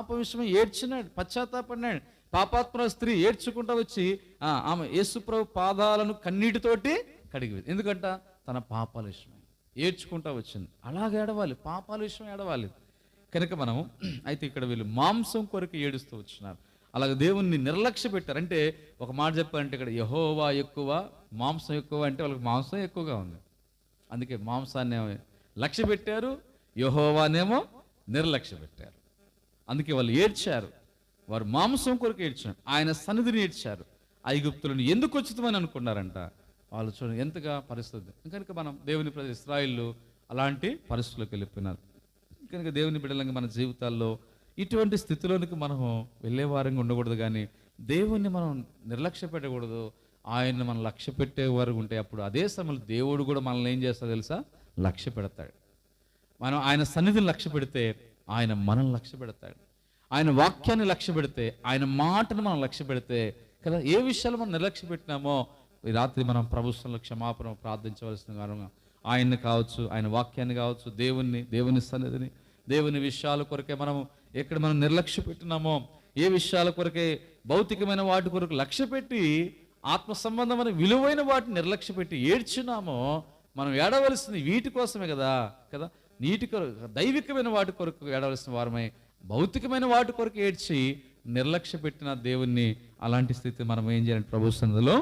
పాపం విషయమై ఏడ్చినాడు, పశ్చాత్తాపడినాడు. పాపాత్మ స్త్రీ ఏడ్చుకుంటూ వచ్చి ఆమె యేసుప్రభు పాదాలను కన్నీటితోటి కడిగి, ఎందుకంట తన పాపాల విషయమై ఏడ్చుకుంటూ వచ్చింది. అలాగే ఏడవాలి, పాపాల విషయం ఏడవాలి. కనుక మనం అయితే ఇక్కడ వీళ్ళు మాంసం కొరకు ఏడుస్తూ వచ్చినారు. అలాగే దేవుణ్ణి నిర్లక్ష్య పెట్టారు. అంటే ఒక మాట చెప్పారంటే ఇక్కడ యెహోవా ఎక్కువ, మాంసం ఎక్కువ, అంటే వాళ్ళకి మాంసం ఎక్కువగా ఉంది. అందుకే మాంసాన్ని లక్ష్య పెట్టారు, యెహోవానేమో నిర్లక్ష్య పెట్టారు. అందుకే వాళ్ళు ఏడ్చారు. వారు మాంసం కొరకు ఏడ్చారు, ఆయన సన్నిధిని ఏడ్చారు. ఐగుప్తులను ఎందుకు వచ్చిందని అనుకున్నారంట వాళ్ళు. చూడండి ఎంతగా పరిస్థితి. కనుక మనం దేవుని ప్రజలు ఇశ్రాయేలు అలాంటి పరిస్థితుల్లోకి వెళ్ళిపోయినారు. కనుక దేవుని బిడ్డలంగా మన జీవితాల్లో ఇటువంటి స్థితిలోనికి మనం వెళ్ళే వారంగా ఉండకూడదు, కానీ దేవుణ్ణి మనం నిర్లక్ష్య పెట్టకూడదు. ఆయన్ని మనం లక్ష్య పెట్టే వారు ఉంటే అప్పుడు అదే సమయంలో దేవుడు కూడా మనల్ని ఏం చేస్తాడో తెలుసా, లక్ష్య పెడతాడు. మనం ఆయన సన్నిధిని లక్ష్య పెడితే ఆయన మనల్ని లక్ష్య పెడతాడు. ఆయన వాక్యాన్ని లక్ష్య పెడితే, ఆయన మాటను మనం లక్ష్య పెడితే కదా, ఏ విషయాలు మనం నిర్లక్ష్య పెట్టినామో ఈ రాత్రి మనం ప్రభుత్వంలో క్షమాపణ ప్రార్థించవలసిన కారణంగా ఆయన్ని కావచ్చు, ఆయన వాక్యాన్ని కావచ్చు, దేవుని సన్నిధిని, దేవుని విషయాల కొరకే మనం ఎక్కడ మనం నిర్లక్ష్య పెట్టినామో, ఏ విషయాల కొరకే భౌతికమైన వాటి కొరకు లక్ష్య పెట్టి ఆత్మ సంబంధమైన విలువైన వాటిని నిర్లక్ష్య పెట్టి ఏడ్చున్నామో, మనం ఏడవలసింది వీటి కోసమే కదా. నీటి కొరకు, దైవికమైన వాటి కొరకు ఏడవలసిన వారమై భౌతికమైన వాటి కొరకు ఏడ్చి నిర్లక్ష్య పెట్టిన దేవుణ్ణి, అలాంటి స్థితి మనం ఏం చేయాలంటే ప్రభు సన్నిధిలో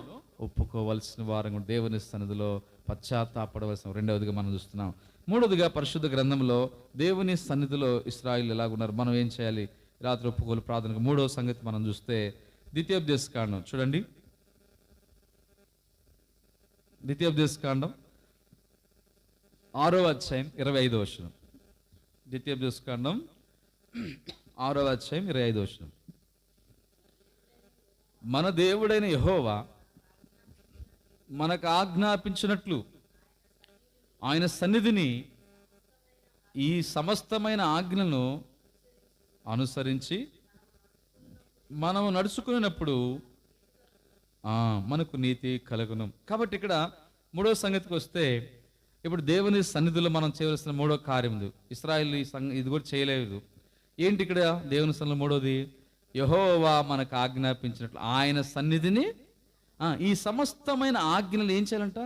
ఒప్పుకోవలసిన వారం, దేవుని సన్నిధిలో పశ్చాత్తాపడవలసిన. రెండవదిగా మనం చూస్తున్నాం. మూడవదిగా పరిశుద్ధ గ్రంథంలో దేవుని సన్నిధిలో ఇశ్రాయేలు ఎలాగున్నారు, మనం ఏం చేయాలి రాత్రి ఒప్పుకోలు ప్రార్థనకు. మూడవ సంగతి మనం చూస్తే ద్వితీయోపదేశకాండం చూడండి. ద్వితీయోపదేశకాండం 6వ అధ్యాయం 25వ వచనం. ద్వితీయోపదేశకాండం 6వ అధ్యాయం 25వ వచనం. మన దేవుడైన యెహోవా మనకు ఆజ్ఞాపించినట్లు ఆయన సన్నిధిని ఈ సమస్తమైన ఆజ్ఞలను అనుసరించి మనము నడుచుకున్నప్పుడు మనకు నీతి కలుగును. కాబట్టి ఇక్కడ మూడవ సంగతికి వస్తే, ఇప్పుడు దేవుని సన్నిధిలో మనం చేయవలసిన మూడో కార్యం ఇశ్రాయేలు ఇది కూడా చేయలేదు. ఏంటి ఇక్కడ దేవుని సన్నిధిలో మూడోది? యెహోవా మనకు ఆజ్ఞాపించినట్లు ఆయన సన్నిధిని ఈ సమస్తమైన ఆజ్ఞలు ఏం చేయాలంట,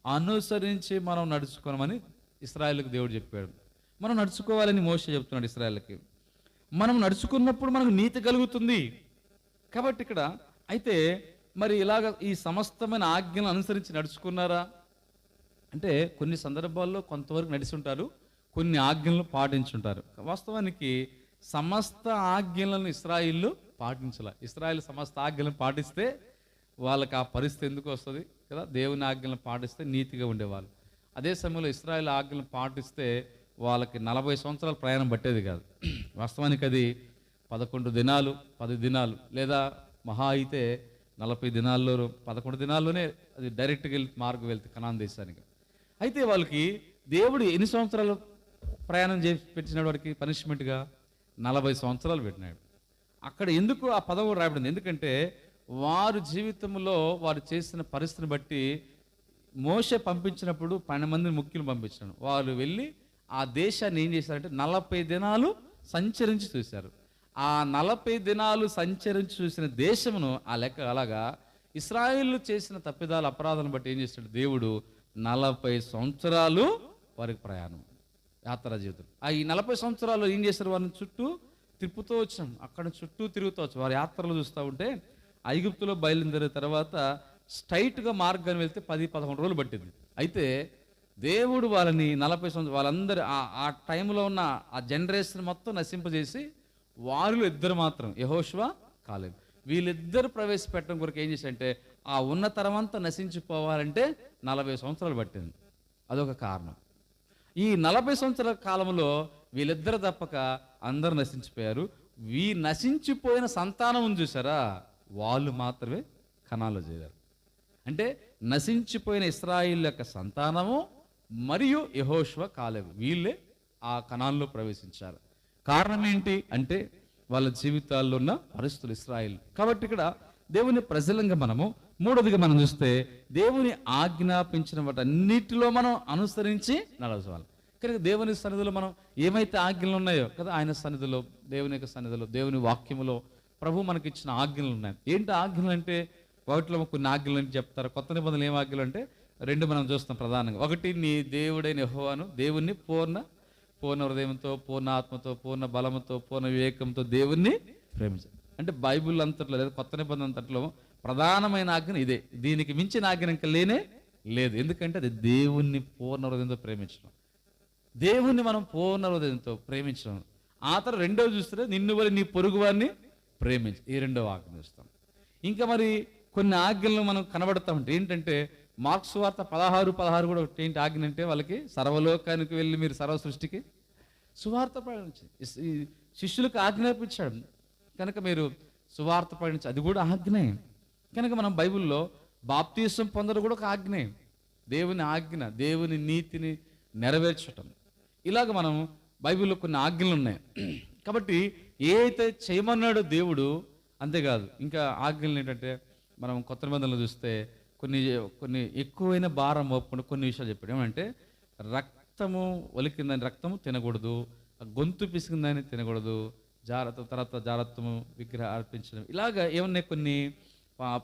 అనుసరించి మనం నడుచుకోమని ఇశ్రాయేలుకి దేవుడు చెప్పాడు. మనం నడుచుకోవాలని మోషే చెప్తున్నాడు ఇశ్రాయేలుకి. మనం నడుచుకున్నప్పుడు మనకు నీతి కలుగుతుంది. కాబట్టి ఇక్కడ అయితే మరి ఇలాగ ఈ సమస్తమైన ఆజ్ఞలను అనుసరించి నడుచుకున్నారా అంటే, కొన్ని సందర్భాల్లో కొంతవరకు నడిచి ఉంటారు, కొన్ని ఆజ్ఞలను పాటించుంటారు. వాస్తవానికి సమస్త ఆజ్ఞలను ఇశ్రాయేలు పాటించాల. ఇశ్రాయేలు సమస్త ఆజ్ఞలను పాటిస్తే వాళ్ళకి ఆ పరిస్థితి ఎందుకు వస్తుంది కదా, దేవుని ఆజ్ఞలను పాటిస్తే నీతిగా ఉండేవాళ్ళు. అదే సమయంలో ఇశ్రాయేలు ఆజ్ఞలను పాటిస్తే వాళ్ళకి 40 సంవత్సరాల ప్రయాణం పట్టేది కాదు. వాస్తవానికి అది 11 దినాలు 10 దినాలు లేదా మహా అయితే 40 దినాల్లో 11 దినాల్లోనే అది డైరెక్ట్గా మార్గం వెళ్తే కనాన్ దేశానికి. అయితే వాళ్ళకి దేవుడు ఎన్ని సంవత్సరాలు ప్రయాణం చేసి పెట్టినాడు, వాడికి పనిష్మెంట్గా 40 సంవత్సరాలు పెట్టినాడు. అక్కడ ఎందుకు ఆ పదం రాయబడింది? ఎందుకంటే వారు జీవితంలో వారు చేసిన పరిస్థితిని బట్టి మోషే పంపించినప్పుడు 12 మందిని ముఖ్యులు పంపించినాడు. వాళ్ళు వెళ్ళి ఆ దేశాన్ని ఏం చేశారంటే 40 దినాలు సంచరించి చూశారు. ఆ 40 దినాలు సంచరించి చూసిన దేశమును ఆ లెక్క అలాగా ఇశ్రాయేలు చేసిన తప్పిదాలు అపరాధాలను బట్టి ఏం చేశాడు దేవుడు, 40 సంవత్సరాలు వారికి ప్రయాణం, యాత్రా జీవితం. ఈ 40 సంవత్సరాలు ఏం చేశారు, వారిని చుట్టూ తిప్పుతూ వచ్చాం, అక్కడ చుట్టూ తిరుగుతూ వచ్చాం. వారి యాత్రలు చూస్తూ ఉంటే ఐగుప్తులో బయలుదేరిన తర్వాత స్ట్రైట్గా మార్గాన్ని వెళ్తే 10-11 రోజులు పట్టింది. అయితే దేవుడు వాళ్ళని 40 సంవత్సరాలు వాళ్ళందరూ ఆ టైంలో ఉన్న ఆ జనరేషన్ మొత్తం నశింపజేసి వారిలో ఇద్దరు మాత్రం, యెహోషువ కాలేబు, వీళ్ళిద్దరు ప్రవేశపెట్టడం కొరకు ఏం చేశారంటే ఆ ఉన్న తరమంతా నశించిపోవాలంటే 40 సంవత్సరాలు పట్టింది. అదొక కారణం. ఈ 40 సంవత్సరాల కాలంలో వీళ్ళిద్దరు తప్పక అందరూ నశించిపోయారు. నశించిపోయిన సంతానం చూసారా, వాళ్ళు మాత్రమే కనాన్లో చేరారు. అంటే నశించిపోయిన ఇశ్రాయేలు యొక్క సంతానము మరియు యెహోషువ కాలేబు వీళ్ళే ఆ కనాన్లో ప్రవేశించారు. కారణం ఏంటి అంటే వాళ్ళ జీవితాల్లో ఉన్న పరిస్థితులు ఇశ్రాయేలు. కాబట్టి ఇక్కడ దేవుని ప్రజలంగా మనము మూడోదిగా మనం చూస్తే దేవుని ఆజ్ఞాపించిన వాటన్నిటిలో మనం అనుసరించి నడవాలి. కనుక దేవుని సన్నిధిలో మనం ఏమైతే ఆజ్ఞలు ఉన్నాయో కదా, ఆయన సన్నిధిలో, దేవుని యొక్క సన్నిధిలో, దేవుని వాక్యములో ప్రభు మనకి ఇచ్చిన ఆజ్ఞలు ఉన్నాయి. ఏంటి ఆజ్ఞలు అంటే, వాటిలో కొన్ని ఆజ్ఞలు అని చెప్తారు. కొత్త నిబంధనలు ఏం ఆజ్ఞలు అంటే రెండు మనం చూస్తాం ప్రధానంగా. ఒకటి, నీ దేవుడైన యెహోవాను, దేవుణ్ణి పూర్ణ హృదయంతో, పూర్ణ ఆత్మతో, పూర్ణ బలముతో, పూర్ణ వివేకంతో దేవుణ్ణి ప్రేమించాలి. అంటే బైబిల్ అంతట్లో లేదా కొత్త నిబంధన అంతట్లో ప్రధానమైన ఆజ్ఞ ఇదే. దీనికి మించిన ఆజ్ఞ ఇంకా లేనే లేదు. ఎందుకంటే అది దేవుణ్ణి పూర్ణ హృదయంతో ప్రేమించడం, దేవుణ్ణి మనం పూర్ణ హృదయంతో ప్రేమించడం. ఆ తర్వాత రెండవ చూస్తే నిన్ను వల్ల నీ పొరుగు వారిని ప్రేమించు, ఈ రెండవ ఆజ్ఞ చూస్తాం. ఇంకా మరి కొన్ని ఆజ్ఞలను మనం కనబడతామంటే ఏంటంటే, మార్క్స్ వార్త 16:16 కూడా ఏంటి ఆజ్ఞ అంటే, వాళ్ళకి సర్వలోకానికి వెళ్ళి మీరు సర్వ సృష్టికి సువార్త ప్రకటించి శిష్యులకు ఆజ్ఞాపించాడు కనుక మీరు సువార్త ప్రకటించి, అది కూడా ఆజ్ఞే. కనుక మనం బైబిల్లో బాప్తీసం పొందడం కూడా ఒక ఆజ్ఞే. దేవుని ఆజ్ఞ, దేవుని నీతిని నెరవేర్చటం, ఇలాగ మనం బైబిల్లో కొన్ని ఆజ్ఞలు ఉన్నాయి. కాబట్టి ఏ అయితే చేయమన్నాడో దేవుడు, అంతేకాదు ఇంకా ఆజ్ఞలు ఏంటంటే, మనం కొత్త నిబంధనలు చూస్తే కొన్ని ఎక్కువైన భారం మోపకుండా కొన్ని విషయాలు చెప్పాడు. ఏమంటే, రక్తము ఒలికిందని రక్తము తినకూడదు, గొంతు పిసికిందని తినకూడదు, తర్వాత జారత్వము, విగ్రహం అర్పించడం, ఇలాగ ఏమన్నాయి కొన్ని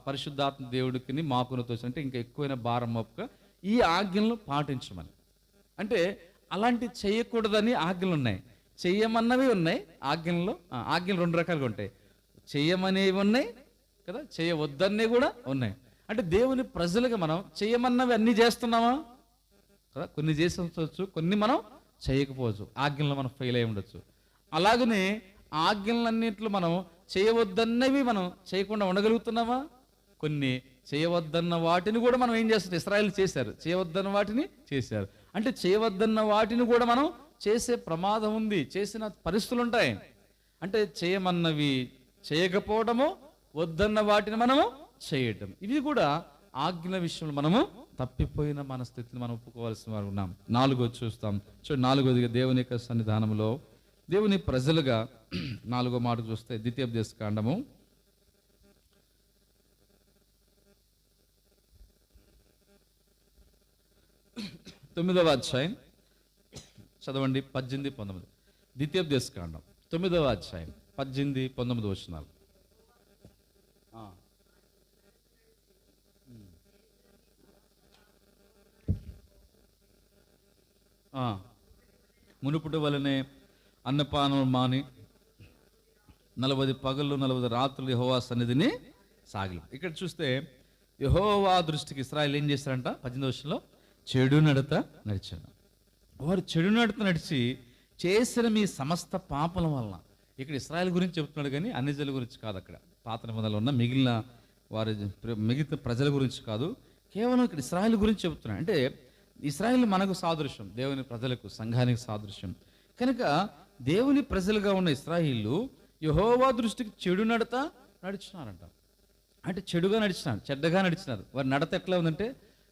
పరిశుద్ధాత్మ దేవుడికి మాకును తోచి, అంటే ఇంకా ఎక్కువైన భారం మోపక ఈ ఆజ్ఞలను పాటించమని. అంటే అలాంటి చేయకూడదని ఆజ్ఞలు ఉన్నాయి, చెయ్యమన్నవి ఉన్నాయి. ఆజ్ఞలు రెండు రకాలుగా ఉంటాయి. చెయ్యమనేవి ఉన్నాయి కదా, చేయవద్దనే కూడా ఉన్నాయి. అంటే దేవుని ప్రజలుగా మనం చేయమన్నవి అన్నీ చేస్తున్నామా కదా, కొన్ని చేసి ఉండొచ్చు, కొన్ని మనం చేయకపోవచ్చు, ఆజ్ఞలను మనం ఫెయిల్ అయి ఉండొచ్చు. అలాగనే ఆజ్ఞలన్నింటిలో మనం చేయవద్దన్నవి మనం చేయకుండా ఉండగలుగుతున్నామా? కొన్ని చేయవద్దన్న వాటిని కూడా మనం ఏం చేస్తాం, ఇశ్రాయేలు చేశారు, చేయవద్దన్న వాటిని చేశారు. అంటే చేయవద్దన్న వాటిని కూడా మనం చేసే ప్రమాదం ఉంది, చేసిన పరిస్థితులు ఉంటాయి. అంటే చేయమన్నవి చేయకపోవడము, వద్దన్న వాటిని మనము చేయటం, ఇవి కూడా ఆజ్ఞల విషయంలో మనము తప్పిపోయిన మన స్థితిని మనం ఒప్పుకోవాల్సిన వారు ఉన్నాం. 4 చూస్తాం చూడండి. 4 దేవుని యొక్క సన్నిధానంలో దేవుని ప్రజలుగా 4వ మాట చూస్తే ద్వితీయోపదేశకాండము 9వ అధ్యాయం చదవండి, 18, 19. ద్వితీయోపదేశకాండం 9వ అధ్యాయం 18, 19 వచనాలు. మునుపుటి వలనే అన్నపానం మాని 40 పగళ్ళు 40 రాత్రులు యెహోవా సన్నిధిని సాగిలి. ఇక్కడ చూస్తే యెహోవా దృష్టికి ఇశ్రాయేలు ఏం చేశారంట, 18వ వచనంలో చెడు నడత నడిచారు. వారు చెడు నడత నడిచి చేసిన మీ సమస్త పాపల వలన, ఇక్కడ ఇశ్రాయేలు గురించి చెప్తున్నాడు కానీ అన్ని జనుల గురించి కాదు. అక్కడ పాత నిబంధనలో ఉన్న మిగతా ప్రజల గురించి కాదు, కేవలం ఇక్కడ ఇశ్రాయేలు గురించి చెప్తున్నాడు. అంటే ఇశ్రాయేలు మనకు సాదృశ్యం, దేవుని ప్రజలకు, సంఘానికి సాదృశ్యం. కనుక దేవుని ప్రజలుగా ఉన్న ఇశ్రాయేలు యెహోవా దృష్టికి చెడు నడత నడిచినారంట. అంటే చెడుగా నడిచినారు, చెడ్డగా నడిచినారు. వారి నడత ఎట్లా ఉందంటే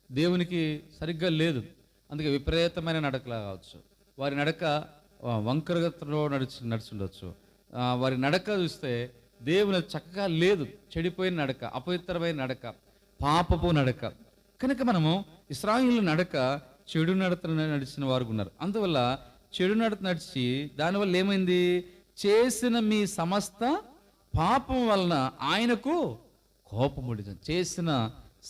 దేవునికి సరిగ్గా లేదు, అందుకే విపరీతమైన నడకలా కావచ్చు. వారి నడక వంకరగతిలో నడుచుండొచ్చు. వారి నడక చూస్తే దేవుని చక్కగా లేదు, చెడిపోయిన నడక, అపవిత్రమైన నడక, పాపపు నడక. కనుక మనము ఇశ్రాయేలు నడక చెడు నడత నడిచిన వారు ఉన్నారు. అందువల్ల చెడు నడత నడిచి దానివల్ల ఏమైంది, చేసిన మీ సమస్త పాపం వలన ఆయనకు కోపం పుట్టించాను. చేసిన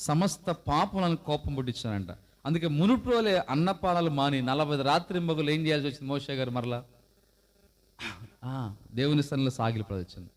సమస్త పాపం కోపం పుట్టించానంట. అందుకే మునుపు వలె అన్నపానాలు మాని 40 రాత్రింబగులు ఏం చేయాల్సి వచ్చింది మోషే గారు, మరలా దేవుని సన్నిధిలో సాగిలి వచ్చింది.